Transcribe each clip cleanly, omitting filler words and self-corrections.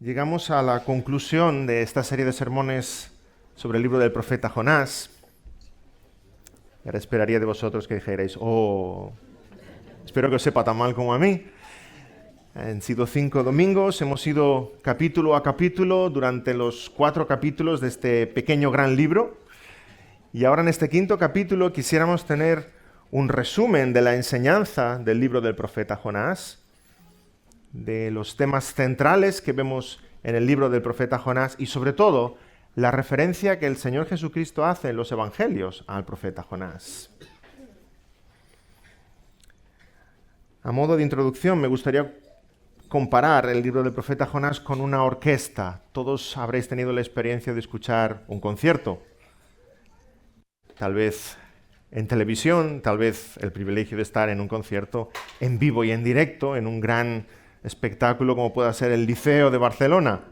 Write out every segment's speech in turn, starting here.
Llegamos a la conclusión de esta serie de sermones sobre el libro del profeta Jonás. Y ahora esperaría de vosotros que dijerais, espero que os sepa tan mal como a mí. Han sido 5 domingos, hemos ido capítulo a capítulo durante los 4 capítulos de este pequeño gran libro. Y ahora en este 5.º capítulo quisiéramos tener un resumen de la enseñanza del libro del profeta Jonás, de los temas centrales que vemos en el libro del profeta Jonás y sobre todo la referencia que el Señor Jesucristo hace en los evangelios al profeta Jonás. A modo de introducción me gustaría comparar el libro del profeta Jonás con una orquesta. Todos habréis tenido la experiencia de escuchar un concierto, tal vez en televisión, tal vez el privilegio de estar en un concierto en vivo y en directo, en un gran espectáculo como pueda ser el Liceo de Barcelona.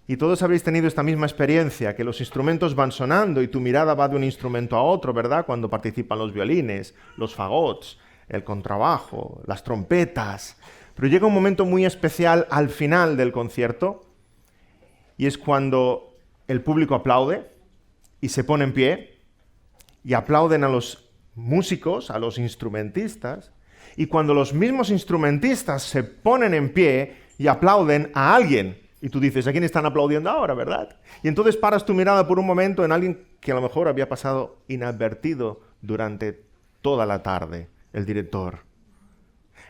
Y todos habréis tenido esta misma experiencia, que los instrumentos van sonando y tu mirada va de un instrumento a otro, ¿verdad? Cuando participan los violines, los fagots, el contrabajo, las trompetas. Pero llega un momento muy especial al final del concierto y es cuando el público aplaude y se pone en pie y aplauden a los músicos, a los instrumentistas. Y cuando los mismos instrumentistas se ponen en pie y aplauden a alguien, y tú dices, ¿a quién están aplaudiendo ahora, verdad? Y entonces paras tu mirada por un momento en alguien que a lo mejor había pasado inadvertido durante toda la tarde, el director.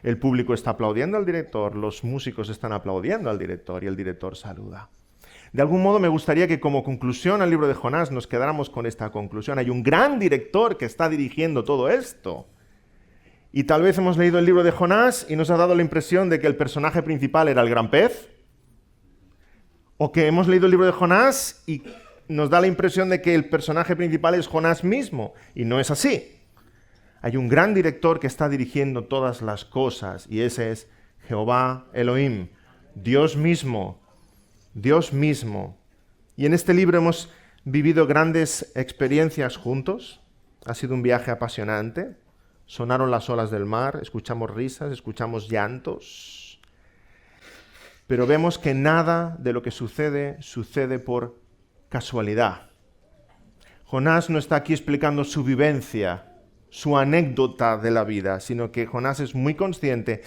El público está aplaudiendo al director, los músicos están aplaudiendo al director y el director saluda. De algún modo me gustaría que como conclusión al libro de Jonás nos quedáramos con esta conclusión. Hay un gran director que está dirigiendo todo esto. Y tal vez hemos leído el libro de Jonás y nos ha dado la impresión de que el personaje principal era el gran pez. O que hemos leído el libro de Jonás y nos da la impresión de que el personaje principal es Jonás mismo. Y no es así. Hay un gran director que está dirigiendo todas las cosas y ese es Jehová Elohim, Dios mismo. Dios mismo. Y en este libro hemos vivido grandes experiencias juntos. Ha sido un viaje apasionante. Sonaron las olas del mar, escuchamos risas, escuchamos llantos. Pero vemos que nada de lo que sucede por casualidad. Jonás no está aquí explicando su vivencia, su anécdota de la vida, sino que Jonás es muy consciente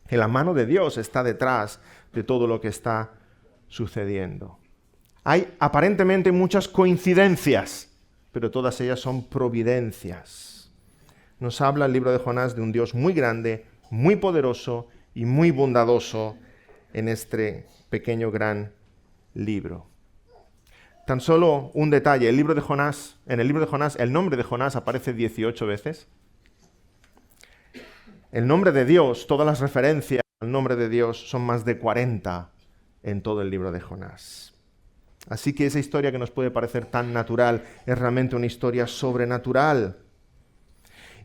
que la mano de Dios está detrás de todo lo que está sucediendo. Hay aparentemente muchas coincidencias, pero todas ellas son providencias. Nos habla el libro de Jonás de un Dios muy grande, muy poderoso y muy bondadoso en este pequeño gran libro. Tan solo un detalle, en el libro de Jonás el nombre de Jonás aparece 18 veces. El nombre de Dios, todas las referencias al nombre de Dios son más de 40 en todo el libro de Jonás. Así que esa historia que nos puede parecer tan natural es realmente una historia sobrenatural.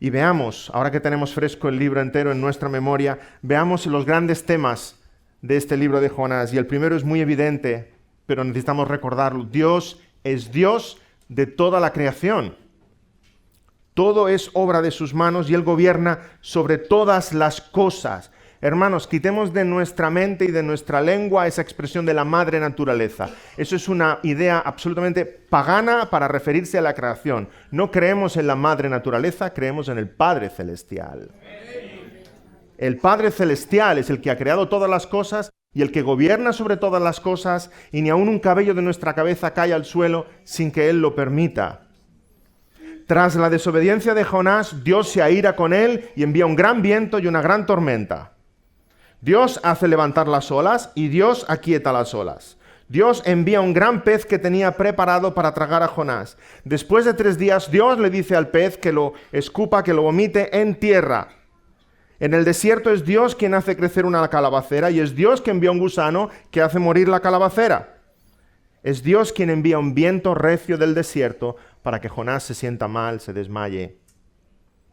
Y veamos, ahora que tenemos fresco el libro entero en nuestra memoria, veamos los grandes temas de este libro de Jonás. Y el primero es muy evidente, pero necesitamos recordarlo. Dios es Dios de toda la creación. Todo es obra de sus manos y Él gobierna sobre todas las cosas. Hermanos, quitemos de nuestra mente y de nuestra lengua esa expresión de la madre naturaleza. Eso es una idea absolutamente pagana para referirse a la creación. No creemos en la madre naturaleza, creemos en el Padre Celestial. El Padre Celestial es el que ha creado todas las cosas y el que gobierna sobre todas las cosas y ni aun un cabello de nuestra cabeza cae al suelo sin que Él lo permita. Tras la desobediencia de Jonás, Dios se aira con él y envía un gran viento y una gran tormenta. Dios hace levantar las olas y Dios aquieta las olas. Dios envía un gran pez que tenía preparado para tragar a Jonás. Después de 3 días, Dios le dice al pez que lo escupa, que lo vomite en tierra. En el desierto es Dios quien hace crecer una calabacera y es Dios quien envía un gusano que hace morir la calabacera. Es Dios quien envía un viento recio del desierto para que Jonás se sienta mal, se desmaye.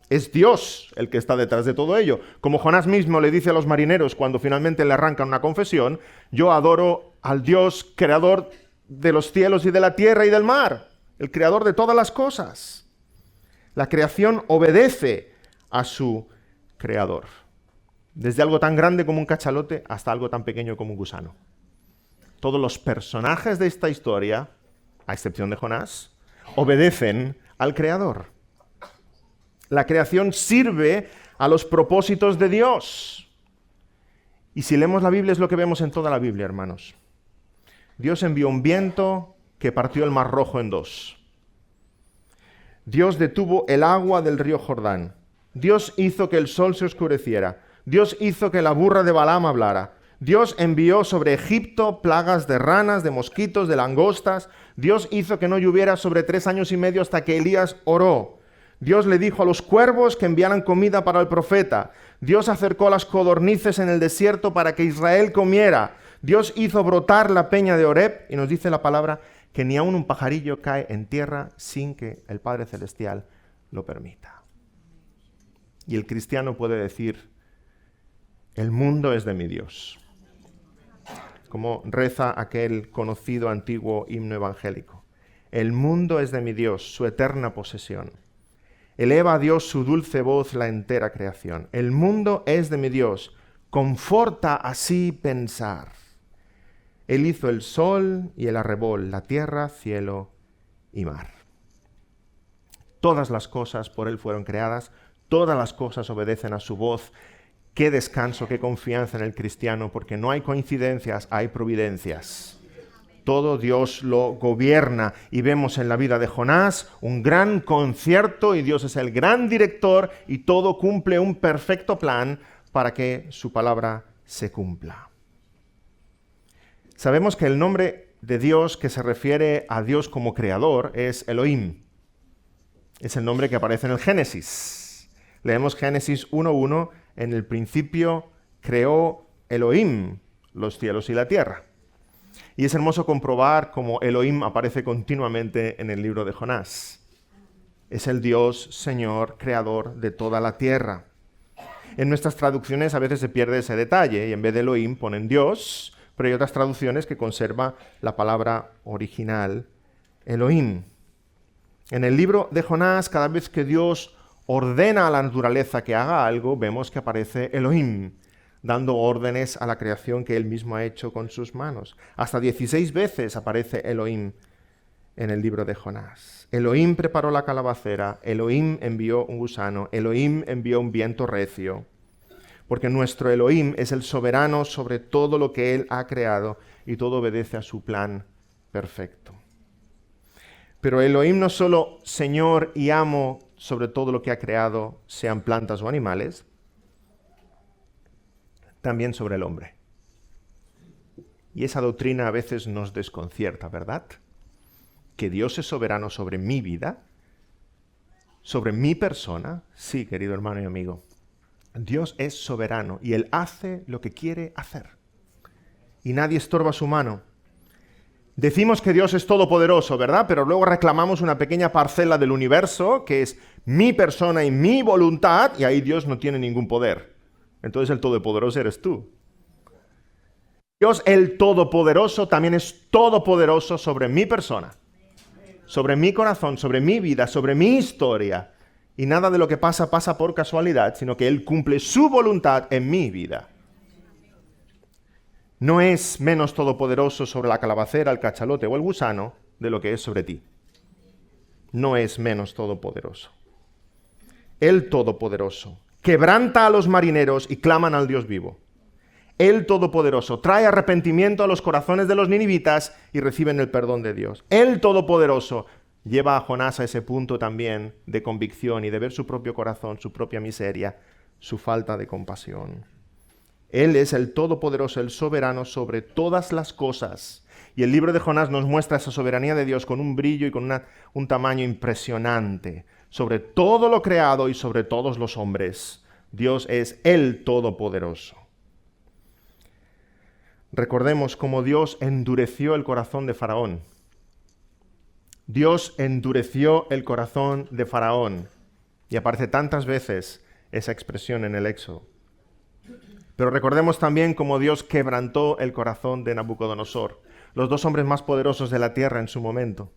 Es Dios el que está detrás de todo ello. Como Jonás mismo le dice a los marineros cuando finalmente le arrancan una confesión, yo adoro al Dios creador de los cielos y de la tierra y del mar, el creador de todas las cosas. La creación obedece a su creador. Desde algo tan grande como un cachalote hasta algo tan pequeño como un gusano. todos los personajes de esta historia, a excepción de Jonás, obedecen al Creador. La creación sirve a los propósitos de Dios. Y si leemos la Biblia es lo que vemos en toda la Biblia, hermanos. Dios envió un viento que partió el Mar Rojo en dos. Dios detuvo el agua del río Jordán. Dios hizo que el sol se oscureciera. Dios hizo que la burra de Balaam hablara. Dios envió sobre Egipto plagas de ranas, de mosquitos, de langostas. Dios hizo que no lloviera sobre 3 años y medio hasta que Elías oró. Dios le dijo a los cuervos que enviaran comida para el profeta. Dios acercó las codornices en el desierto para que Israel comiera. Dios hizo brotar la peña de Horeb, y nos dice la palabra que ni aun un pajarillo cae en tierra sin que el Padre Celestial lo permita. Y el cristiano puede decir, el mundo es de mi Dios. Como reza aquel conocido antiguo himno evangélico. El mundo es de mi Dios, su eterna posesión. Eleva a Dios su dulce voz la entera creación. El mundo es de mi Dios, conforta así pensar. Él hizo el sol y el arrebol, la tierra, cielo y mar. Todas las cosas por Él fueron creadas, todas las cosas obedecen a su voz. Qué descanso, qué confianza en el cristiano, porque no hay coincidencias, hay providencias. Todo Dios lo gobierna, y vemos en la vida de Jonás un gran concierto, y Dios es el gran director, y todo cumple un perfecto plan para que su palabra se cumpla. Sabemos que el nombre de Dios que se refiere a Dios como creador es Elohim. Es el nombre que aparece en el Génesis. Leemos Génesis 1:1, en el principio creó Elohim los cielos y la tierra. Y es hermoso comprobar cómo Elohim aparece continuamente en el libro de Jonás. Es el Dios, Señor, creador de toda la tierra. En nuestras traducciones a veces se pierde ese detalle y en vez de Elohim ponen Dios, pero hay otras traducciones que conserva la palabra original, Elohim. En el libro de Jonás, cada vez que Dios ordena a la naturaleza que haga algo, vemos que aparece Elohim, dando órdenes a la creación que Él mismo ha hecho con sus manos. Hasta 16 veces aparece Elohim en el libro de Jonás. Elohim preparó la calabacera, Elohim envió un gusano, Elohim envió un viento recio. Porque nuestro Elohim es el soberano sobre todo lo que Él ha creado y todo obedece a su plan perfecto. Pero Elohim no solo Señor y amo sobre todo lo que ha creado, sean plantas o animales, también sobre el hombre. Y esa doctrina a veces nos desconcierta, ¿verdad? Que Dios es soberano sobre mi vida, sobre mi persona. Sí, querido hermano y amigo. Dios es soberano y Él hace lo que quiere hacer. Y nadie estorba su mano. Decimos que Dios es todopoderoso, ¿verdad? Pero luego reclamamos una pequeña parcela del universo, que es mi persona y mi voluntad, y ahí Dios no tiene ningún poder. Entonces el todopoderoso eres tú. Dios, el todopoderoso, también es todopoderoso sobre mi persona, sobre mi corazón, sobre mi vida, sobre mi historia. Y nada de lo que pasa pasa por casualidad, sino que Él cumple su voluntad en mi vida. No es menos todopoderoso sobre la calabacera, el cachalote o el gusano de lo que es sobre ti. No es menos todopoderoso. El todopoderoso quebranta a los marineros y claman al Dios vivo. El todopoderoso trae arrepentimiento a los corazones de los ninivitas y reciben el perdón de Dios. El todopoderoso lleva a Jonás a ese punto también de convicción y de ver su propio corazón, su propia miseria, su falta de compasión. Él es el todopoderoso, el soberano sobre todas las cosas. Y el libro de Jonás nos muestra esa soberanía de Dios con un brillo y con un tamaño impresionante. Sobre todo lo creado y sobre todos los hombres. Dios es el todopoderoso. Recordemos cómo Dios endureció el corazón de Faraón. Dios endureció el corazón de Faraón. Y aparece tantas veces esa expresión en el Éxodo. Pero recordemos también cómo Dios quebrantó el corazón de Nabucodonosor, los dos hombres más poderosos de la tierra en su momento.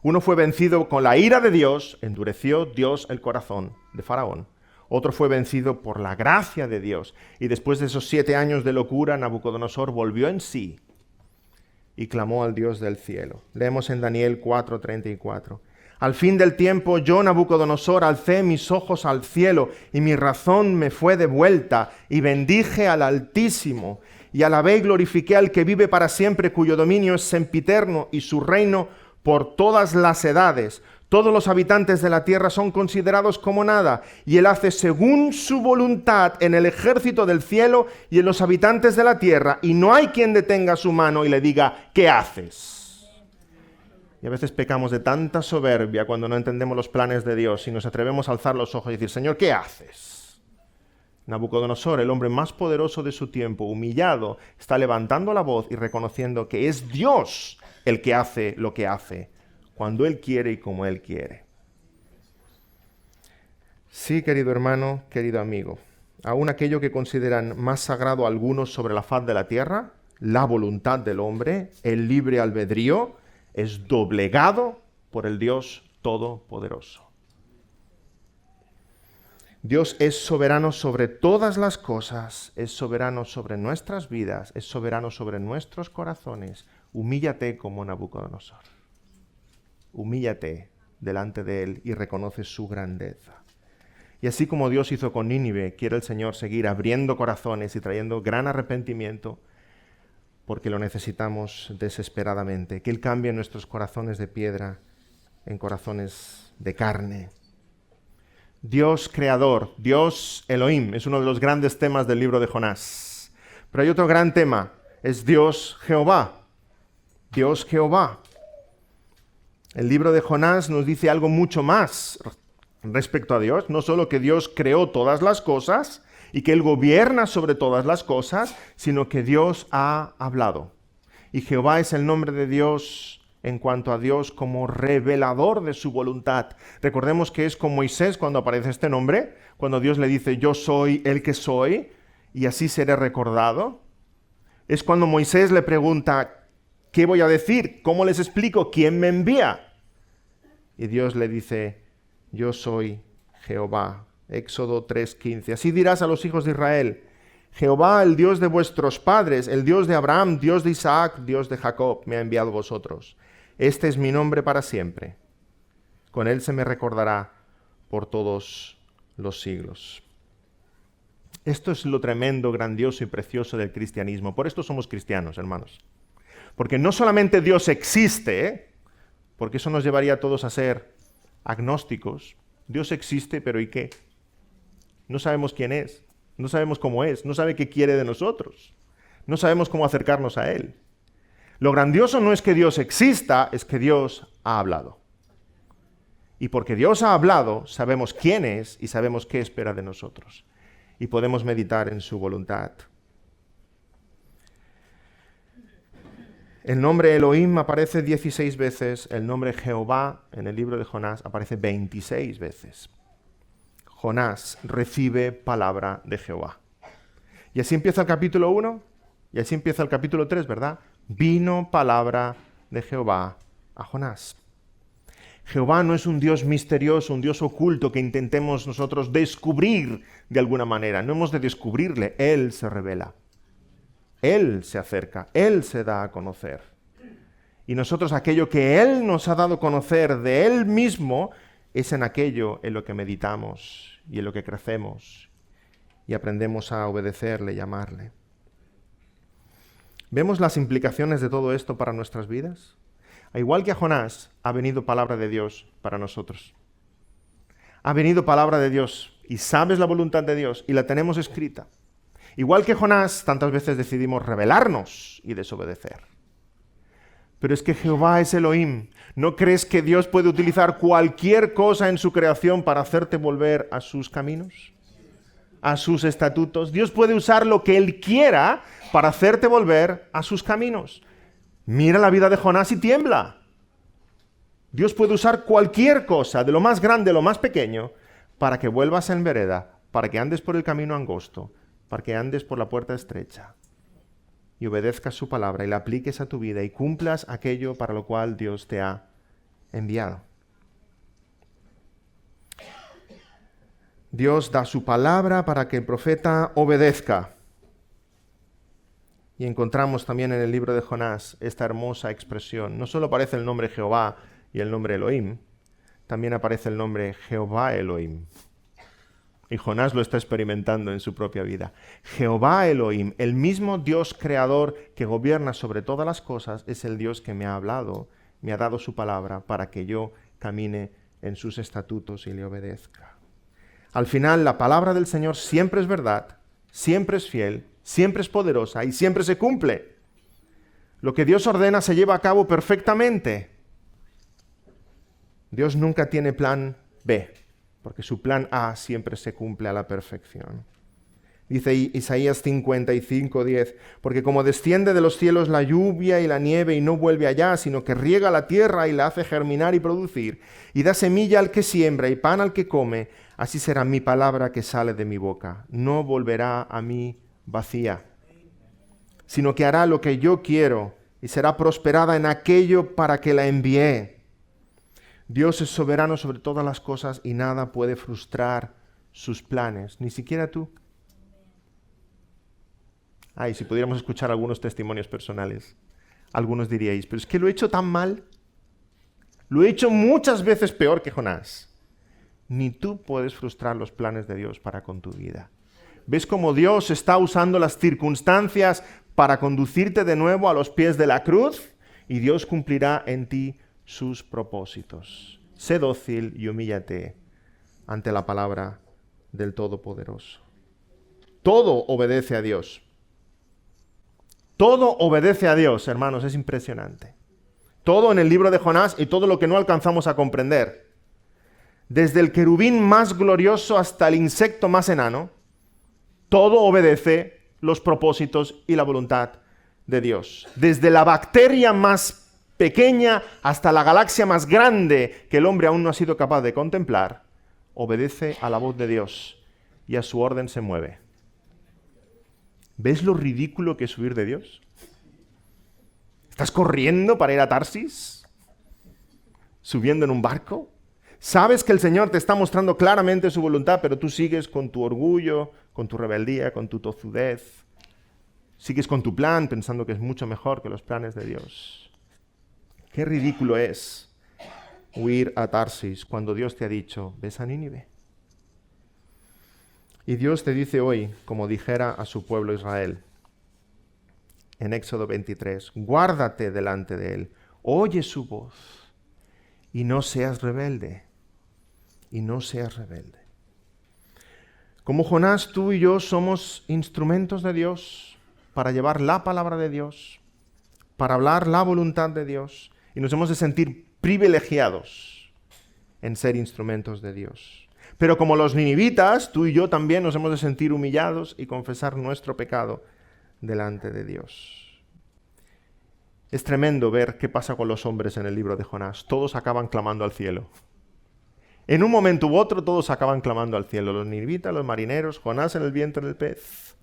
Uno fue vencido con la ira de Dios, endureció Dios el corazón de Faraón. Otro fue vencido por la gracia de Dios. Y después de esos 7 años de locura, Nabucodonosor volvió en sí y clamó al Dios del cielo. Leemos en Daniel 4:34. Al fin del tiempo, yo, Nabucodonosor, alcé mis ojos al cielo, y mi razón me fue devuelta, y bendije al Altísimo, y alabé y glorifiqué al que vive para siempre, cuyo dominio es sempiterno, y su reino por todas las edades. Todos los habitantes de la tierra son considerados como nada, y él hace según su voluntad en el ejército del cielo y en los habitantes de la tierra, y no hay quien detenga su mano y le diga, ¿qué haces? Y a veces pecamos de tanta soberbia cuando no entendemos los planes de Dios y nos atrevemos a alzar los ojos y decir, Señor, ¿qué haces? Nabucodonosor, el hombre más poderoso de su tiempo, humillado, está levantando la voz y reconociendo que es Dios el que hace lo que hace, cuando Él quiere y como Él quiere. Sí, querido hermano, querido amigo, aún aquello que consideran más sagrado algunos sobre la faz de la tierra, la voluntad del hombre, el libre albedrío, es doblegado por el Dios Todopoderoso. Dios es soberano sobre todas las cosas, es soberano sobre nuestras vidas, es soberano sobre nuestros corazones. Humíllate como Nabucodonosor. Humíllate delante de Él y reconoce su grandeza. Y así como Dios hizo con Nínive, quiere el Señor seguir abriendo corazones y trayendo gran arrepentimiento, porque lo necesitamos desesperadamente, que Él cambie nuestros corazones de piedra en corazones de carne. Dios creador, Dios Elohim, es uno de los grandes temas del libro de Jonás. Pero hay otro gran tema, es Dios Jehová. Dios Jehová. El libro de Jonás nos dice algo mucho más respecto a Dios, no solo que Dios creó todas las cosas, y que Él gobierna sobre todas las cosas, sino que Dios ha hablado. Y Jehová es el nombre de Dios en cuanto a Dios como revelador de su voluntad. Recordemos que es con Moisés cuando aparece este nombre, cuando Dios le dice, yo soy el que soy, y así seré recordado. Es cuando Moisés le pregunta, ¿qué voy a decir? ¿Cómo les explico? ¿Quién me envía? Y Dios le dice, yo soy Jehová. Éxodo 3:15. Así dirás a los hijos de Israel, Jehová, el Dios de vuestros padres, el Dios de Abraham, Dios de Isaac, Dios de Jacob, me ha enviado a vosotros. Este es mi nombre para siempre. Con él se me recordará por todos los siglos. Esto es lo tremendo, grandioso y precioso del cristianismo. Por esto somos cristianos, hermanos. Porque no solamente Dios existe, porque eso nos llevaría a todos a ser agnósticos. Dios existe, pero ¿y qué? No sabemos quién es, no sabemos cómo es, no sabe qué quiere de nosotros, no sabemos cómo acercarnos a Él. Lo grandioso no es que Dios exista, es que Dios ha hablado. Y porque Dios ha hablado, sabemos quién es y sabemos qué espera de nosotros. Y podemos meditar en su voluntad. El nombre Elohim aparece 16 veces, el nombre Jehová en el libro de Jonás aparece 26 veces. Jonás recibe palabra de Jehová. Y así empieza el capítulo 1, y así empieza el capítulo 3, ¿verdad? Vino palabra de Jehová a Jonás. Jehová no es un Dios misterioso, un Dios oculto que intentemos nosotros descubrir de alguna manera. No hemos de descubrirle, Él se revela. Él se acerca, Él se da a conocer. Y nosotros aquello que Él nos ha dado a conocer de Él mismo, es en aquello en lo que meditamos y en lo que crecemos y aprendemos a obedecerle y amarle. ¿Vemos las implicaciones de todo esto para nuestras vidas? Igual que a Jonás, ha venido palabra de Dios para nosotros. Ha venido palabra de Dios y sabes la voluntad de Dios y la tenemos escrita. Igual que Jonás, tantas veces decidimos rebelarnos y desobedecer. Pero es que Jehová es Elohim. ¿No crees que Dios puede utilizar cualquier cosa en su creación para hacerte volver a sus caminos? A sus estatutos. Dios puede usar lo que Él quiera para hacerte volver a sus caminos. Mira la vida de Jonás y tiembla. Dios puede usar cualquier cosa, de lo más grande a lo más pequeño, para que vuelvas en vereda, para que andes por el camino angosto, para que andes por la puerta estrecha y obedezcas su palabra y la apliques a tu vida y cumplas aquello para lo cual Dios te ha enviado. Dios da su palabra para que el profeta obedezca. Y encontramos también en el libro de Jonás esta hermosa expresión. No solo aparece el nombre Jehová y el nombre Elohim, también aparece el nombre Jehová Elohim. Y Jonás lo está experimentando en su propia vida. Jehová Elohim, el mismo Dios creador que gobierna sobre todas las cosas, es el Dios que me ha hablado, me ha dado su palabra para que yo camine en sus estatutos y le obedezca. Al final, la palabra del Señor siempre es verdad, siempre es fiel, siempre es poderosa y siempre se cumple. Lo que Dios ordena se lleva a cabo perfectamente. Dios nunca tiene plan B, porque su plan A siempre se cumple a la perfección. Dice Isaías 55:10, porque como desciende de los cielos la lluvia y la nieve y no vuelve allá, sino que riega la tierra y la hace germinar y producir, y da semilla al que siembra y pan al que come, así será mi palabra que sale de mi boca. No volverá a mí vacía, sino que hará lo que yo quiero y será prosperada en aquello para que la envié. Dios es soberano sobre todas las cosas y nada puede frustrar sus planes, ni siquiera tú. Ay, si pudiéramos escuchar algunos testimonios personales, algunos diríais, pero es que lo he hecho tan mal, lo he hecho muchas veces peor que Jonás. Ni tú puedes frustrar los planes de Dios para con tu vida. ¿Ves cómo Dios está usando las circunstancias para conducirte de nuevo a los pies de la cruz? Y Dios cumplirá en ti sus propósitos. Sé dócil y humíllate ante la palabra del Todopoderoso. Todo obedece a Dios. Todo obedece a Dios, hermanos, es impresionante. Todo en el libro de Jonás y todo lo que no alcanzamos a comprender. Desde el querubín más glorioso hasta el insecto más enano, todo obedece los propósitos y la voluntad de Dios. Desde la bacteria más pequeña hasta la galaxia más grande que el hombre aún no ha sido capaz de contemplar, obedece a la voz de Dios y a su orden se mueve. ¿Ves lo ridículo que es huir de Dios? ¿Estás corriendo para ir a Tarsis? ¿Subiendo en un barco? Sabes que el Señor te está mostrando claramente su voluntad, pero tú sigues con tu orgullo, con tu rebeldía, con tu tozudez. Sigues con tu plan pensando que es mucho mejor que los planes de Dios. Qué ridículo es huir a Tarsis cuando Dios te ha dicho, ves a Nínive. Y Dios te dice hoy, como dijera a su pueblo Israel, en Éxodo 23, guárdate delante de él, oye su voz y no seas rebelde, y no seas rebelde. Como Jonás, tú y yo somos instrumentos de Dios para llevar la palabra de Dios, para hablar la voluntad de Dios, y nos hemos de sentir privilegiados en ser instrumentos de Dios. Pero como los ninivitas, tú y yo también nos hemos de sentir humillados y confesar nuestro pecado delante de Dios. Es tremendo ver qué pasa con los hombres en el libro de Jonás. Todos acaban clamando al cielo. En un momento u otro todos acaban clamando al cielo. Los ninivitas, los marineros, Jonás en el vientre del pez.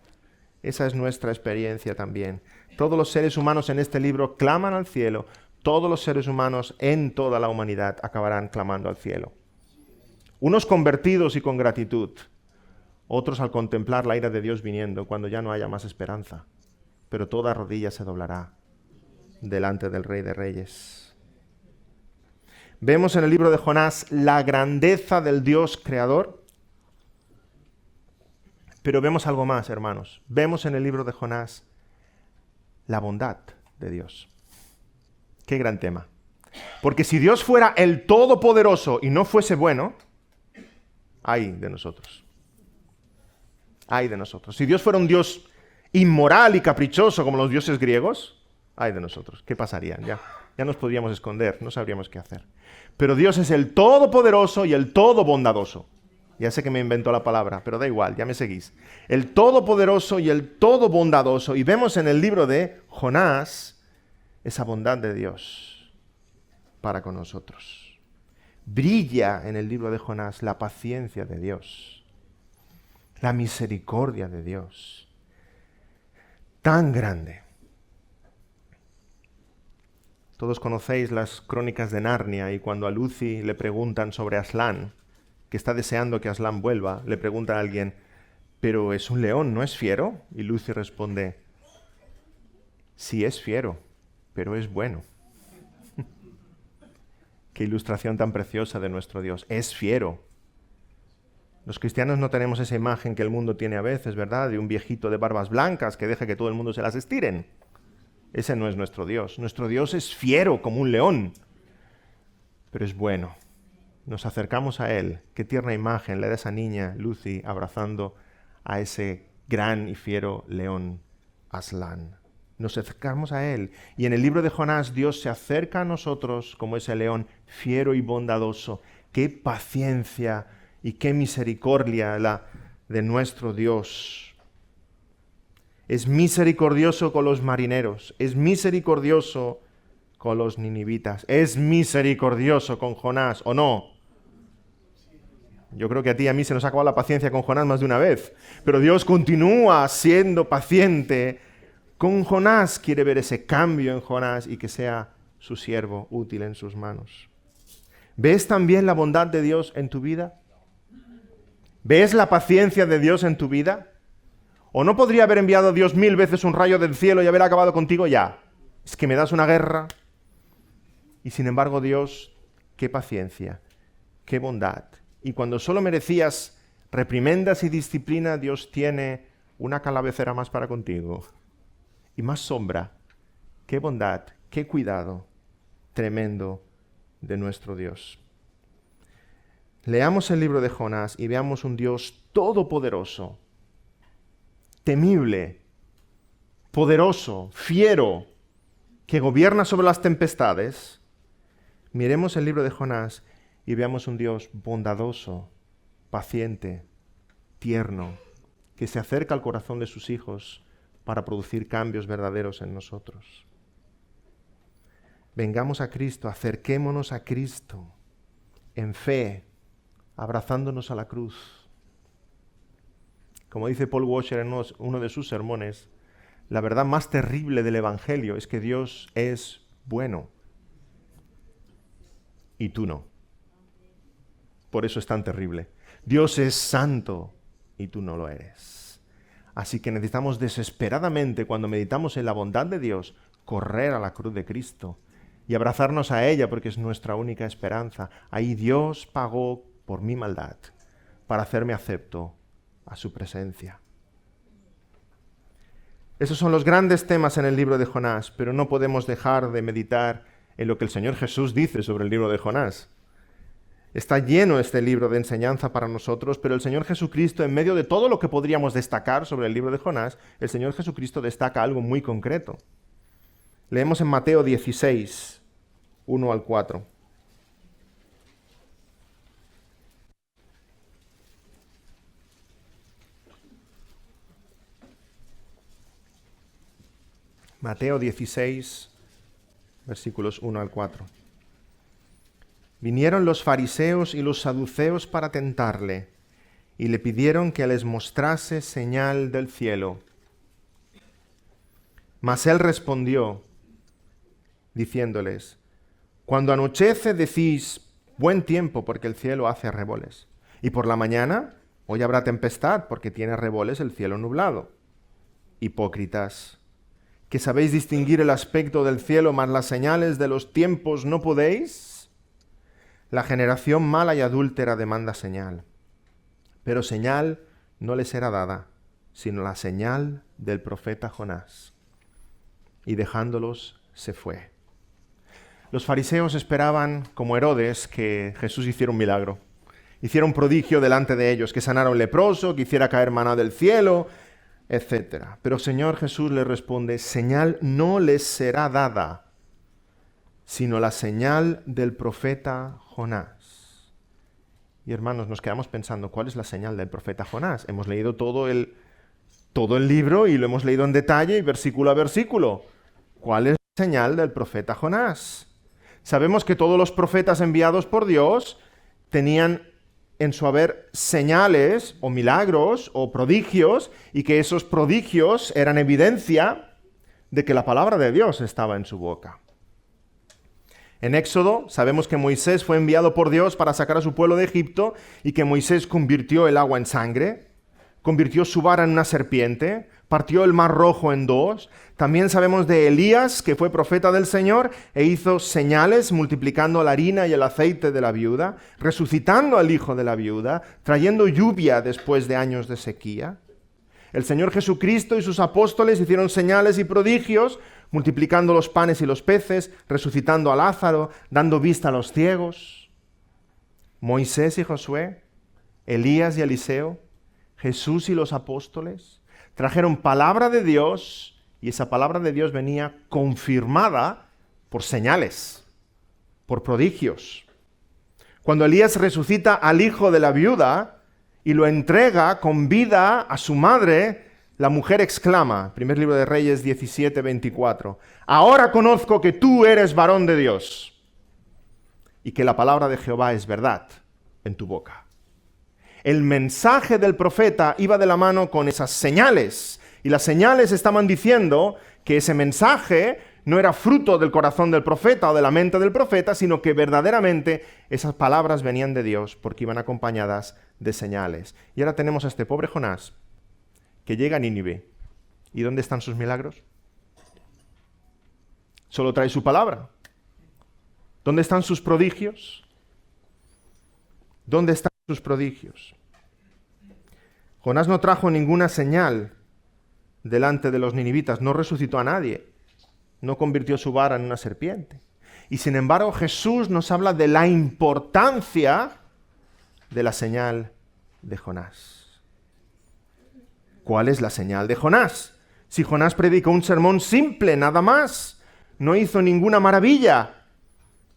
Esa es nuestra experiencia también. Todos los seres humanos en este libro claman al cielo. Todos los seres humanos en toda la humanidad acabarán clamando al cielo. Unos convertidos y con gratitud, otros al contemplar la ira de Dios viniendo cuando ya no haya más esperanza. Pero toda rodilla se doblará delante del Rey de Reyes. Vemos en el libro de Jonás la grandeza del Dios creador, pero vemos algo más, hermanos. Vemos en el libro de Jonás la bondad de Dios. Qué gran tema. Porque si Dios fuera el Todopoderoso y no fuese bueno, ay de nosotros. Ay de nosotros. Si Dios fuera un Dios inmoral y caprichoso como los dioses griegos, ay de nosotros. ¿Qué pasaría? Ya nos podríamos esconder, no sabríamos qué hacer. Pero Dios es el Todopoderoso y el Todobondadoso. Ya sé que me inventó la palabra, pero da igual, ya me seguís. El Todopoderoso y el Todobondadoso. Y vemos en el libro de Jonás esa bondad de Dios para con nosotros. Brilla en el libro de Jonás la paciencia de Dios, la misericordia de Dios, tan grande. Todos conocéis las crónicas de Narnia y cuando a Lucy le preguntan sobre Aslan, que está deseando que Aslan vuelva, le pregunta a alguien, pero es un león, ¿no es fiero? Y Lucy responde, Sí es fiero, pero es bueno. Qué ilustración tan preciosa de nuestro Dios. Es fiero. Los cristianos no tenemos esa imagen que el mundo tiene a veces, ¿verdad? De un viejito de barbas blancas que deja que todo el mundo se las estiren. Ese no es nuestro Dios. Nuestro Dios es fiero como un león, pero es bueno. Nos acercamos a Él. Qué tierna imagen la de esa niña, Lucy, abrazando a ese gran y fiero león, Aslan. Nos acercamos a Él. Y en el libro de Jonás, Dios se acerca a nosotros como ese león fiero y bondadoso. Qué paciencia y qué misericordia la de nuestro Dios. Es misericordioso con los marineros, es misericordioso con los ninivitas, es misericordioso con Jonás, ¿o no? Yo creo que a ti y a mí se nos ha acabado la paciencia con Jonás más de una vez, pero Dios continúa siendo paciente con Jonás, quiere ver ese cambio en Jonás y que sea su siervo útil en sus manos. ¿Ves también la bondad de Dios en tu vida? ¿Ves la paciencia de Dios en tu vida? ¿O no podría haber enviado Dios 1000 veces un rayo del cielo y haber acabado contigo ya? Es que me das una guerra. Y sin embargo, Dios, qué paciencia, qué bondad. Y cuando solo merecías reprimendas y disciplina, Dios tiene una calavecera más para contigo. Y más sombra. Qué bondad, qué cuidado tremendo de nuestro Dios. Leamos el libro de Jonás y veamos un Dios todopoderoso, temible, poderoso, fiero, que gobierna sobre las tempestades. Miremos el libro de Jonás y veamos un Dios bondadoso, paciente, tierno, que se acerca al corazón de sus hijos para producir cambios verdaderos en nosotros. Vengamos a Cristo, acerquémonos a Cristo en fe, abrazándonos a la cruz. Como dice Paul Washer en uno de sus sermones, la verdad más terrible del Evangelio es que Dios es bueno y tú no. Por eso es tan terrible. Dios es santo y tú no lo eres. Así que necesitamos desesperadamente, cuando meditamos en la bondad de Dios, correr a la cruz de Cristo y abrazarnos a ella porque es nuestra única esperanza. Ahí Dios pagó por mi maldad para hacerme acepto a su presencia. Esos son los grandes temas en el libro de Jonás, pero no podemos dejar de meditar en lo que el Señor Jesús dice sobre el libro de Jonás. Está lleno este libro de enseñanza para nosotros, pero el Señor Jesucristo, en medio de todo lo que podríamos destacar sobre el libro de Jonás, el Señor Jesucristo destaca algo muy concreto. Leemos en Mateo 16, 1 al 4. Mateo 16, versículos 1 al 4. Vinieron los fariseos y los saduceos para tentarle, y le pidieron que les mostrase señal del cielo. Mas él respondió, diciéndoles, cuando anochece decís, buen tiempo, porque el cielo hace arreboles. Y por la mañana, hoy habrá tempestad, porque tiene arreboles el cielo nublado. Hipócritas, que sabéis distinguir el aspecto del cielo, mas las señales de los tiempos no podéis. La generación mala y adúltera demanda señal, pero señal no le será dada, sino la señal del profeta Jonás. Y dejándolos, se fue. Los fariseos esperaban, como Herodes, que Jesús hiciera un milagro, hiciera un prodigio delante de ellos, que sanara a un leproso, que hiciera caer maná del cielo, etc. Pero Señor Jesús les responde, señal no les será dada, sino la señal del profeta Jonás. Y hermanos, nos quedamos pensando, ¿cuál es la señal del profeta Jonás? Hemos leído todo el libro y lo hemos leído en detalle y versículo a versículo. ¿Cuál es la señal del profeta Jonás? Sabemos que todos los profetas enviados por Dios tenían en su haber señales o milagros o prodigios y que esos prodigios eran evidencia de que la palabra de Dios estaba en su boca. En Éxodo sabemos que Moisés fue enviado por Dios para sacar a su pueblo de Egipto y que Moisés convirtió el agua en sangre. convirtió su vara en una serpiente, partió el mar rojo en dos. También sabemos de Elías, que fue profeta del Señor e hizo señales multiplicando la harina y el aceite de la viuda, resucitando al hijo de la viuda, trayendo lluvia después de años de sequía. El Señor Jesucristo y sus apóstoles hicieron señales y prodigios, multiplicando los panes y los peces, resucitando a Lázaro, dando vista a los ciegos. Moisés y Josué, Elías y Eliseo, Jesús y los apóstoles trajeron palabra de Dios, y esa palabra de Dios venía confirmada por señales, por prodigios. Cuando Elías resucita al hijo de la viuda y lo entrega con vida a su madre, la mujer exclama, primer libro de Reyes 17:24, ahora conozco que tú eres varón de Dios y que la palabra de Jehová es verdad en tu boca. El mensaje del profeta iba de la mano con esas señales, y las señales estaban diciendo que ese mensaje no era fruto del corazón del profeta o de la mente del profeta, sino que verdaderamente esas palabras venían de Dios porque iban acompañadas de señales. Y ahora tenemos a este pobre Jonás que llega a Nínive. ¿Y dónde están sus milagros? Solo trae su palabra. ¿Dónde están sus prodigios? ¿Dónde están sus prodigios? Jonás no trajo ninguna señal delante de los ninivitas, no resucitó a nadie, no convirtió su vara en una serpiente. Y sin embargo, Jesús nos habla de la importancia de la señal de Jonás. ¿Cuál es la señal de Jonás? Si Jonás predicó un sermón simple, nada más, no hizo ninguna maravilla.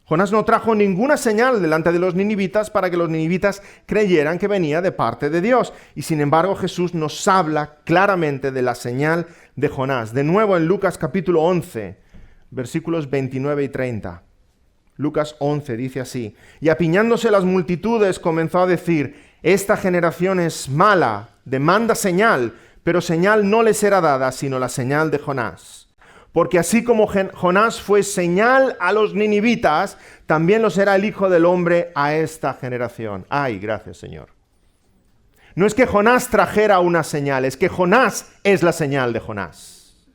Jonás no trajo ninguna señal delante de los ninivitas para que los ninivitas creyeran que venía de parte de Dios. Y sin embargo, Jesús nos habla claramente de la señal de Jonás. De nuevo en Lucas capítulo 11, versículos 29 y 30. Lucas 11 dice así: y apiñándose las multitudes comenzó a decir, esta generación es mala, demanda señal, pero señal no les será dada, sino la señal de Jonás. Porque así como Jonás fue señal a los ninivitas, también lo será el Hijo del Hombre a esta generación. ¡Ay, gracias, Señor! No es que Jonás trajera una señal, es que Jonás es la señal de Jonás.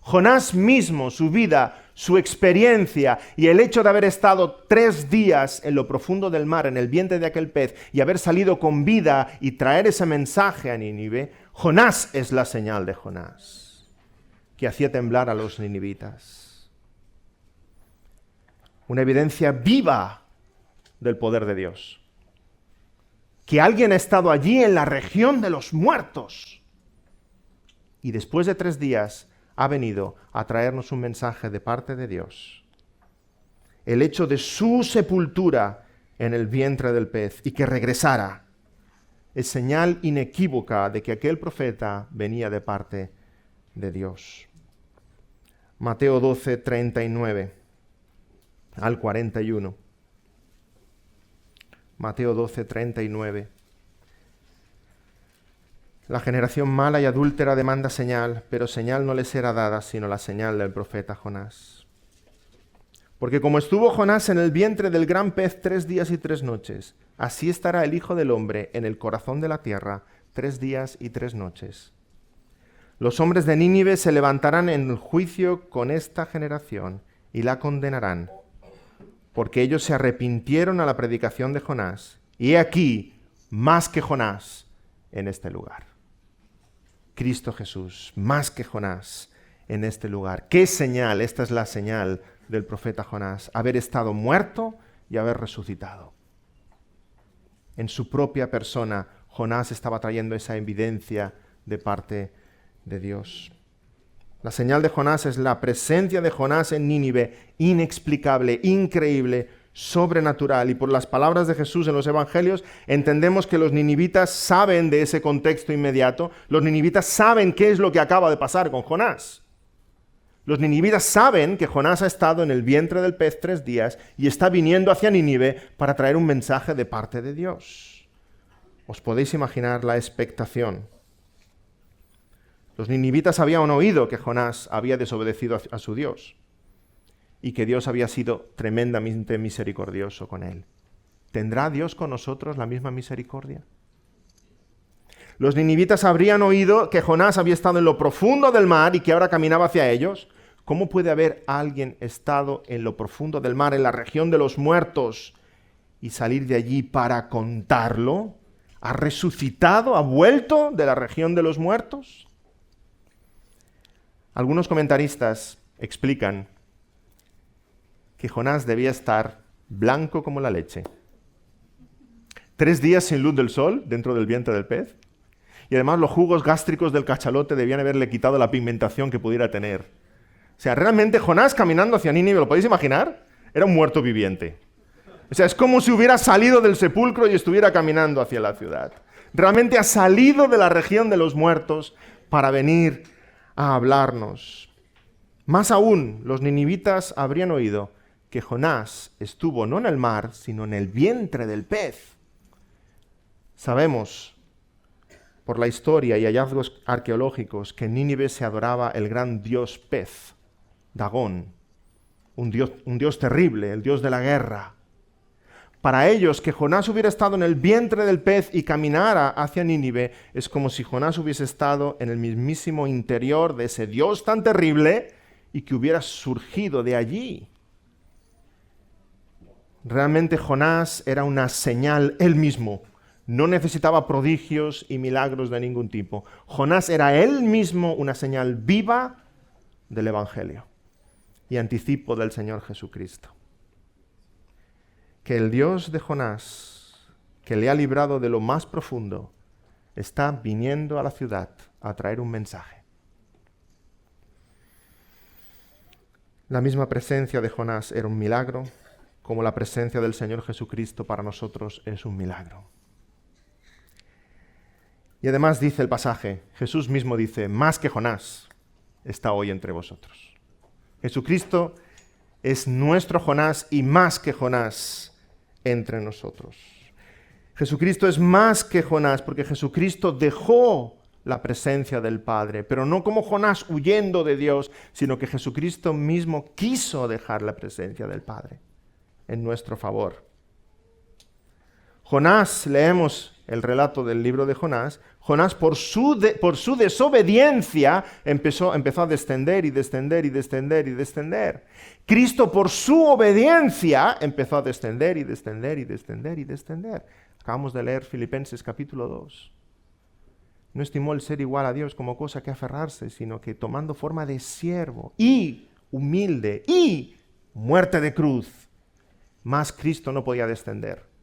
Jonás mismo, su vida, su experiencia y el hecho de haber estado 3 días en lo profundo del mar, en el vientre de aquel pez, y haber salido con vida y traer ese mensaje a Nínive, Jonás es la señal de Jonás, que hacía temblar a los ninivitas. Una evidencia viva del poder de Dios. Que alguien ha estado allí en la región de los muertos y después de 3 días ha venido a traernos un mensaje de parte de Dios. El hecho de su sepultura en el vientre del pez y que regresara es señal inequívoca de que aquel profeta venía de parte de Dios. Mateo 12, 39 al 41. Mateo 12, 39. La generación mala y adúltera demanda señal, pero señal no les será dada, sino la señal del profeta Jonás. Porque como estuvo Jonás en el vientre del gran pez 3 días y 3 noches, así estará el Hijo del Hombre en el corazón de la tierra 3 días y 3 noches. Los hombres de Nínive se levantarán en el juicio con esta generación y la condenarán, porque ellos se arrepintieron a la predicación de Jonás, y he aquí más que Jonás en este lugar. Cristo Jesús, más que Jonás en este lugar. ¿Qué señal? Esta es la señal del profeta Jonás, haber estado muerto y haber resucitado. En su propia persona, Jonás estaba trayendo esa evidencia de parte de Dios. La señal de Jonás es la presencia de Jonás en Nínive, inexplicable, increíble, sobrenatural. Y por las palabras de Jesús en los evangelios, entendemos que los ninivitas saben de ese contexto inmediato. Los ninivitas saben qué es lo que acaba de pasar con Jonás. Los ninivitas saben que Jonás ha estado en el vientre del pez 3 días y está viniendo hacia Nínive para traer un mensaje de parte de Dios. ¿Os podéis imaginar la expectación? Los ninivitas habían oído que Jonás había desobedecido a su Dios y que Dios había sido tremendamente misericordioso con él. ¿Tendrá Dios con nosotros la misma misericordia? Los ninivitas habrían oído que Jonás había estado en lo profundo del mar y que ahora caminaba hacia ellos. ¿Cómo puede haber alguien estado en lo profundo del mar, en la región de los muertos, y salir de allí para contarlo? ¿Ha resucitado? ¿Ha vuelto de la región de los muertos? Algunos comentaristas explican que Jonás debía estar blanco como la leche. 3 días sin luz del sol dentro del vientre del pez. Y además los jugos gástricos del cachalote debían haberle quitado la pigmentación que pudiera tener. O sea, realmente Jonás caminando hacia Nínive, ¿lo podéis imaginar? Era un muerto viviente. O sea, es como si hubiera salido del sepulcro y estuviera caminando hacia la ciudad. Realmente ha salido de la región de los muertos para venir a hablarnos. Más aún, los ninivitas habrían oído que Jonás estuvo no en el mar, sino en el vientre del pez. Sabemos por la historia y hallazgos arqueológicos que en Nínive se adoraba el gran dios pez, Dagón, un dios terrible, el dios de la guerra. Para ellos, que Jonás hubiera estado en el vientre del pez y caminara hacia Nínive, es como si Jonás hubiese estado en el mismísimo interior de ese dios tan terrible y que hubiera surgido de allí. Realmente Jonás era una señal él mismo. No necesitaba prodigios y milagros de ningún tipo. Jonás era él mismo una señal viva del Evangelio y anticipo del Señor Jesucristo. Que el Dios de Jonás, que le ha librado de lo más profundo, está viniendo a la ciudad a traer un mensaje. La misma presencia de Jonás era un milagro, como la presencia del Señor Jesucristo para nosotros es un milagro. Y además dice el pasaje, Jesús mismo dice, más que Jonás está hoy entre vosotros. Jesucristo es nuestro Jonás y más que Jonás entre nosotros. Jesucristo es más que Jonás porque Jesucristo dejó la presencia del Padre, pero no como Jonás huyendo de Dios, sino que Jesucristo mismo quiso dejar la presencia del Padre en nuestro favor. Jonás, leemos el relato del libro de Jonás, Jonás por su desobediencia empezó a descender y descender y descender y descender. Cristo por su obediencia empezó a descender y descender y descender y descender. Acabamos de leer Filipenses capítulo 2. No estimó el ser igual a Dios como cosa que aferrarse, sino que tomando forma de siervo y humilde y muerte de cruz, más Cristo no podía descender.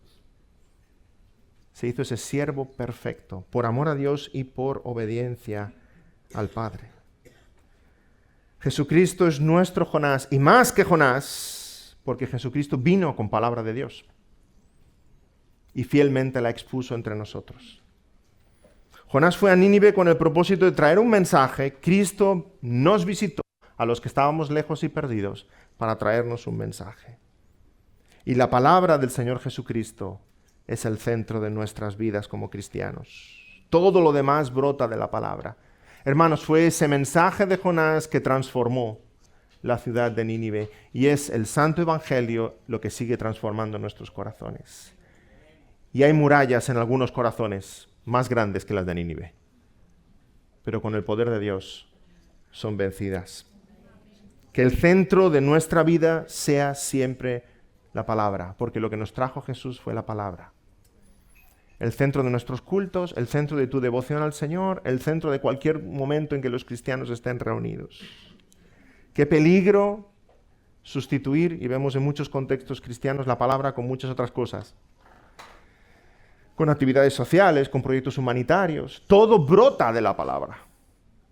Se hizo ese siervo perfecto, por amor a Dios y por obediencia al Padre. Jesucristo es nuestro Jonás, y más que Jonás, porque Jesucristo vino con palabra de Dios y fielmente la expuso entre nosotros. Jonás fue a Nínive con el propósito de traer un mensaje. Cristo nos visitó a los que estábamos lejos y perdidos para traernos un mensaje. Y la palabra del Señor Jesucristo es el centro de nuestras vidas como cristianos. Todo lo demás brota de la palabra. Hermanos, fue ese mensaje de Jonás que transformó la ciudad de Nínive y es el Santo Evangelio lo que sigue transformando nuestros corazones. Y hay murallas en algunos corazones más grandes que las de Nínive, pero con el poder de Dios son vencidas. Que el centro de nuestra vida sea siempre la palabra, porque lo que nos trajo Jesús fue la palabra. El centro de nuestros cultos, el centro de tu devoción al Señor, el centro de cualquier momento en que los cristianos estén reunidos. Qué peligro sustituir, y vemos en muchos contextos cristianos, la palabra con muchas otras cosas. Con actividades sociales, con proyectos humanitarios. Todo brota de la palabra.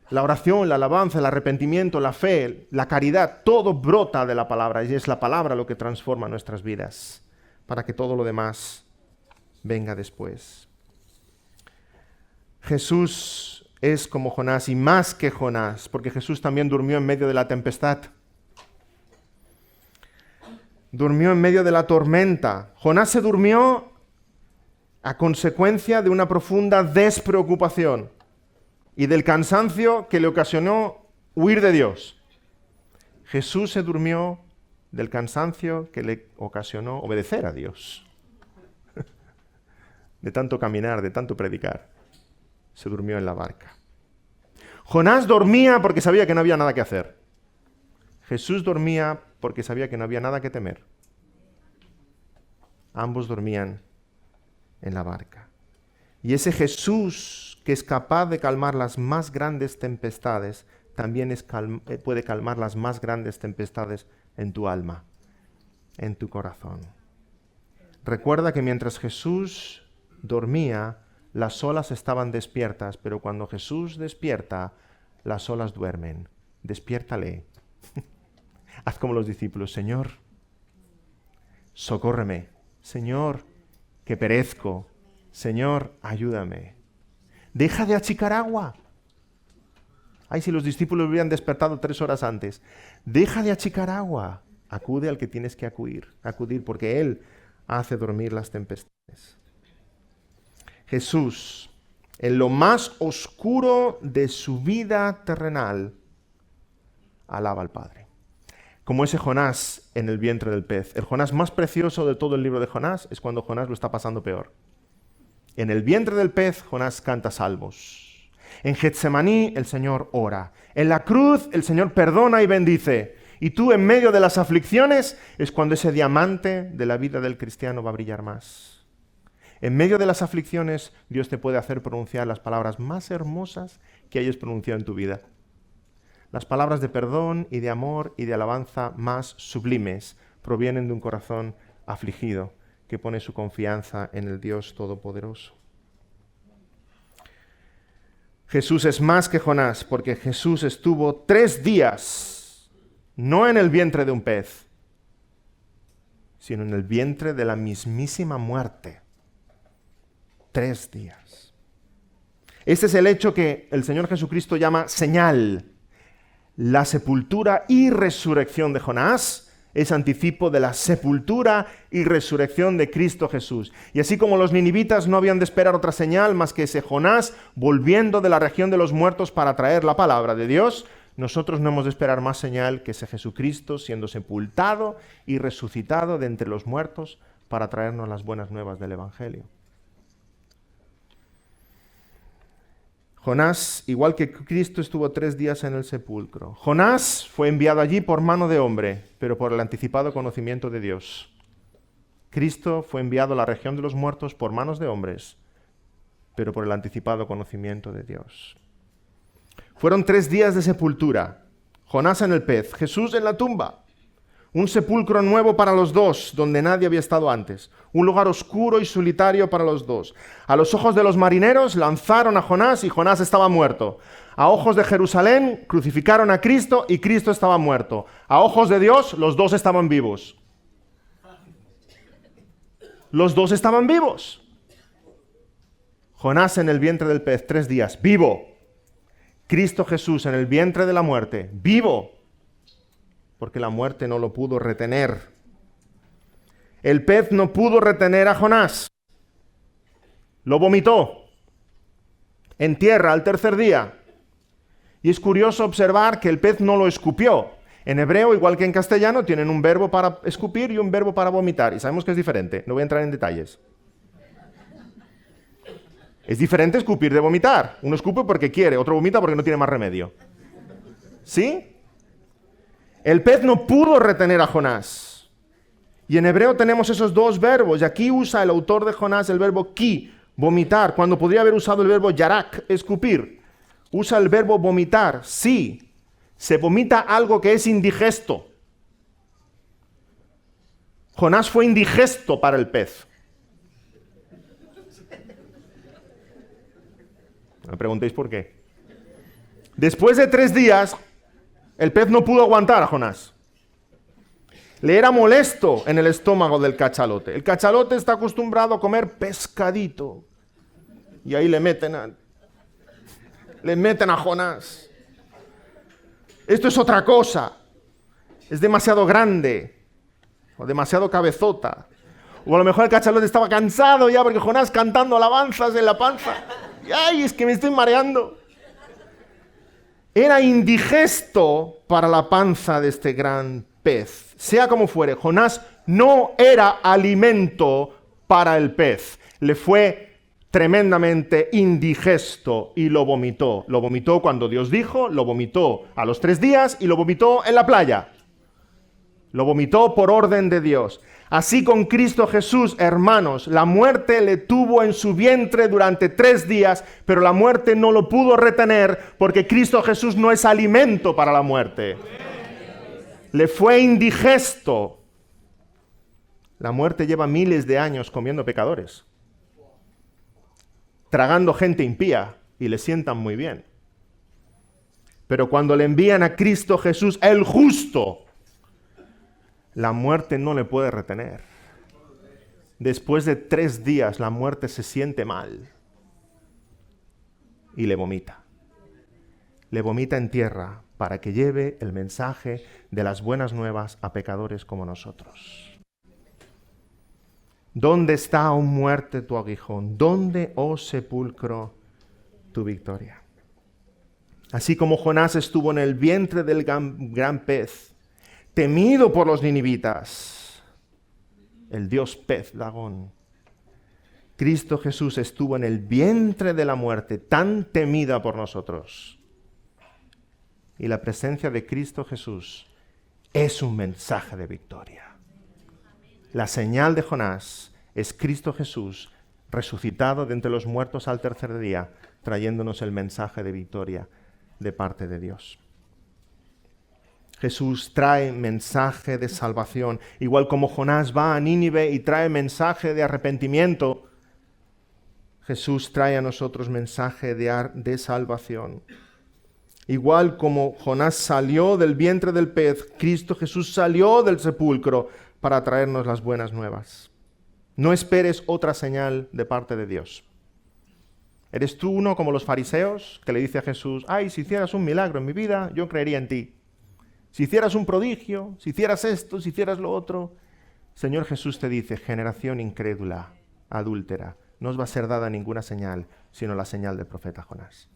La oración, la alabanza, el arrepentimiento, la fe, la caridad, todo brota de la palabra. Y es la palabra lo que transforma nuestras vidas, para que todo lo demás venga después. Jesús es como Jonás y más que Jonás, porque Jesús también durmió en medio de la tempestad. Durmió en medio de la tormenta. Jonás se durmió a consecuencia de una profunda despreocupación y del cansancio que le ocasionó huir de Dios. Jesús se durmió del cansancio que le ocasionó obedecer a Dios. De tanto caminar, de tanto predicar. se durmió en la barca. Jonás dormía porque sabía que no había nada que hacer. Jesús dormía porque sabía que no había nada que temer. Ambos dormían en la barca. Y ese Jesús que es capaz de calmar las más grandes tempestades, también puede calmar las más grandes tempestades en tu alma, en tu corazón. Recuerda que mientras Jesús dormía, las olas estaban despiertas, pero cuando Jesús despierta, las olas duermen. Despiértale. Haz como los discípulos: Señor, socórreme. Señor, que perezco. Señor, ayúdame. Deja de achicar agua. Ay, si los discípulos hubieran despertado 3 horas antes. Deja de achicar agua. Acude al que tienes que acudir, porque Él hace dormir las tempestades. Jesús, en lo más oscuro de su vida terrenal, alaba al Padre. Como ese Jonás en el vientre del pez. El Jonás más precioso de todo el libro de Jonás es cuando Jonás lo está pasando peor. En el vientre del pez, Jonás canta salmos. En Getsemaní, el Señor ora. En la cruz, el Señor perdona y bendice. Y tú, en medio de las aflicciones, es cuando ese diamante de la vida del cristiano va a brillar más. En medio de las aflicciones, Dios te puede hacer pronunciar las palabras más hermosas que hayas pronunciado en tu vida. Las palabras de perdón y de amor y de alabanza más sublimes provienen de un corazón afligido que pone su confianza en el Dios Todopoderoso. Jesús es más que Jonás, porque Jesús estuvo 3 días, no en el vientre de un pez, sino en el vientre de la mismísima muerte. 3 días. Este es el hecho que el Señor Jesucristo llama señal. La sepultura y resurrección de Jonás es anticipo de la sepultura y resurrección de Cristo Jesús. Y así como los ninivitas no habían de esperar otra señal más que ese Jonás volviendo de la región de los muertos para traer la palabra de Dios, nosotros no hemos de esperar más señal que ese Jesucristo siendo sepultado y resucitado de entre los muertos para traernos las buenas nuevas del Evangelio. Jonás, igual que Cristo, estuvo 3 días en el sepulcro. Jonás fue enviado allí por mano de hombre, pero por el anticipado conocimiento de Dios. Cristo fue enviado a la región de los muertos por manos de hombres, pero por el anticipado conocimiento de Dios. Fueron 3 días de sepultura. Jonás en el pez, Jesús en la tumba. Un sepulcro nuevo para los dos, donde nadie había estado antes. Un lugar oscuro y solitario para los dos. A los ojos de los marineros lanzaron a Jonás y Jonás estaba muerto. A ojos de Jerusalén crucificaron a Cristo y Cristo estaba muerto. A ojos de Dios los dos estaban vivos. Los dos estaban vivos. Jonás en el vientre del pez 3 días, vivo. Cristo Jesús en el vientre de la muerte, vivo. Porque la muerte no lo pudo retener. El pez no pudo retener a Jonás. Lo vomitó en tierra al 3er día. Y es curioso observar que el pez no lo escupió. En hebreo, igual que en castellano, tienen un verbo para escupir y un verbo para vomitar. Y sabemos que es diferente. No voy a entrar en detalles. Es diferente escupir de vomitar. Uno escupe porque quiere, otro vomita porque no tiene más remedio. ¿Sí? El pez no pudo retener a Jonás. Y en hebreo tenemos esos 2 verbos. Y aquí usa el autor de Jonás el verbo ki, vomitar, cuando podría haber usado el verbo yarak, escupir. Usa el verbo vomitar. Sí, se vomita algo que es indigesto. Jonás fue indigesto para el pez. No me preguntéis por qué. Después de 3 días, el pez no pudo aguantar a Jonás. Le era molesto en el estómago del cachalote. El cachalote está acostumbrado a comer pescadito. Y ahí le meten a Jonás. Esto es otra cosa. Es demasiado grande. O demasiado cabezota. O a lo mejor el cachalote estaba cansado ya porque Jonás cantando alabanzas en la panza. Y ¡ay, es que me estoy mareando! Era indigesto para la panza de este gran pez. Sea como fuere, Jonás no era alimento para el pez. Le fue tremendamente indigesto y lo vomitó. Lo vomitó cuando Dios dijo, lo vomitó a los 3 días y lo vomitó en la playa. Lo vomitó por orden de Dios. Así con Cristo Jesús, hermanos, la muerte le tuvo en su vientre durante 3 días, pero la muerte no lo pudo retener porque Cristo Jesús no es alimento para la muerte. Le fue indigesto. La muerte lleva miles de años comiendo pecadores, tragando gente impía, y le sientan muy bien. Pero cuando le envían a Cristo Jesús, el justo, la muerte no le puede retener. Después de 3 días, la muerte se siente mal y le vomita. Le vomita en tierra para que lleve el mensaje de las buenas nuevas a pecadores como nosotros. ¿Dónde está, oh muerte, tu aguijón? ¿Dónde, oh sepulcro, tu victoria? Así como Jonás estuvo en el vientre del gran pez, temido por los ninivitas, el dios pez Dagón, Cristo Jesús estuvo en el vientre de la muerte, tan temida por nosotros. Y la presencia de Cristo Jesús es un mensaje de victoria. La señal de Jonás es Cristo Jesús resucitado de entre los muertos al 3er día, trayéndonos el mensaje de victoria de parte de Dios. Jesús trae mensaje de salvación, igual como Jonás va a Nínive y trae mensaje de arrepentimiento. Jesús trae a nosotros mensaje de salvación. Igual como Jonás salió del vientre del pez, Cristo Jesús salió del sepulcro para traernos las buenas nuevas. No esperes otra señal de parte de Dios. ¿Eres tú uno como los fariseos que le dice a Jesús, ay, si hicieras un milagro en mi vida, yo creería en ti? Si hicieras un prodigio, si hicieras esto, si hicieras lo otro. Señor Jesús te dice, generación incrédula, adúltera, no os va a ser dada ninguna señal, sino la señal del profeta Jonás.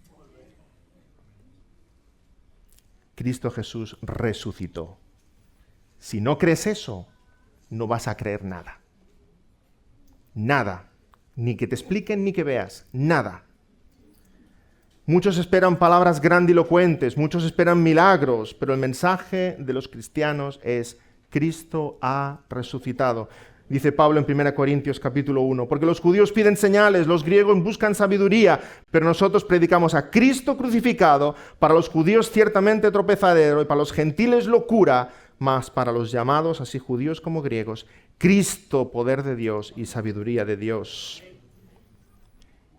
Cristo Jesús resucitó. Si no crees eso, no vas a creer nada. Nada. Ni que te expliquen ni que veas. Nada. Muchos esperan palabras grandilocuentes, muchos esperan milagros, pero el mensaje de los cristianos es Cristo ha resucitado. Dice Pablo en 1 Corintios capítulo 1, porque los judíos piden señales, los griegos buscan sabiduría, pero nosotros predicamos a Cristo crucificado, para los judíos ciertamente tropezadero y para los gentiles locura, mas para los llamados, así judíos como griegos, Cristo poder de Dios y sabiduría de Dios.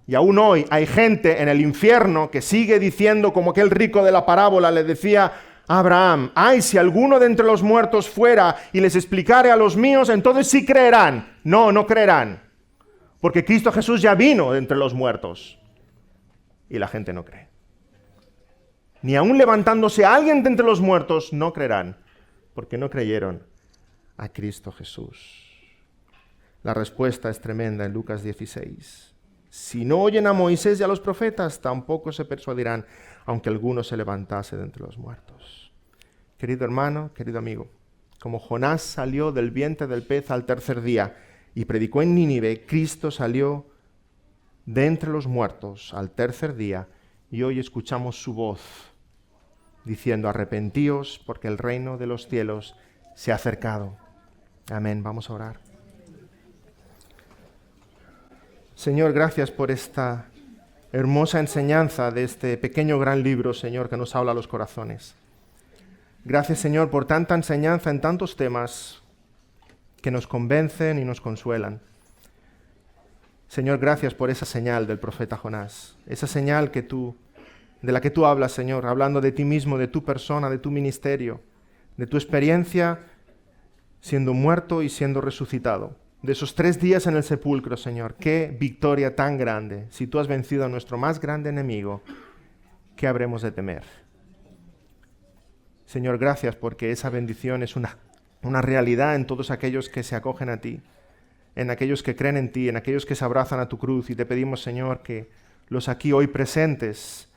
Y aún hoy hay gente en el infierno que sigue diciendo, como aquel rico de la parábola le decía a Abraham, ay, si alguno de entre los muertos fuera y les explicare a los míos, entonces sí creerán. No, no creerán, porque Cristo Jesús ya vino de entre los muertos. Y la gente no cree. Ni aún levantándose alguien de entre los muertos, no creerán, porque no creyeron a Cristo Jesús. La respuesta es tremenda en Lucas 16. Si no oyen a Moisés y a los profetas, tampoco se persuadirán, aunque alguno se levantase de entre los muertos. Querido hermano, querido amigo, como Jonás salió del vientre del pez al 3er día y predicó en Nínive, Cristo salió de entre los muertos al 3er día y hoy escuchamos su voz diciendo, arrepentíos porque el reino de los cielos se ha acercado. Amén. Vamos a orar. Señor, gracias por esta hermosa enseñanza de este pequeño gran libro, Señor, que nos habla a los corazones. Gracias, Señor, por tanta enseñanza en tantos temas que nos convencen y nos consuelan. Señor, gracias por esa señal del profeta Jonás, esa señal de la que tú hablas, Señor, hablando de ti mismo, de tu persona, de tu ministerio, de tu experiencia siendo muerto y siendo resucitado. De esos 3 días en el sepulcro, Señor, qué victoria tan grande. Si tú has vencido a nuestro más grande enemigo, ¿qué habremos de temer? Señor, gracias porque esa bendición es una realidad en todos aquellos que se acogen a ti, en aquellos que creen en ti, en aquellos que se abrazan a tu cruz. Y te pedimos, Señor, que los aquí hoy presentes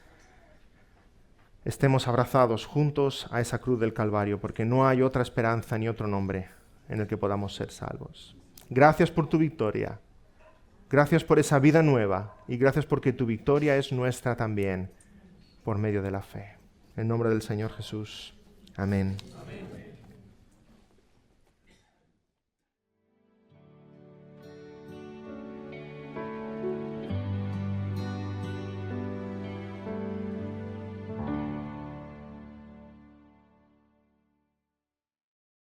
estemos abrazados juntos a esa cruz del Calvario, porque no hay otra esperanza ni otro nombre en el que podamos ser salvos. Gracias por tu victoria. Gracias por esa vida nueva y gracias porque tu victoria es nuestra también por medio de la fe. En nombre del Señor Jesús. Amén. Amén.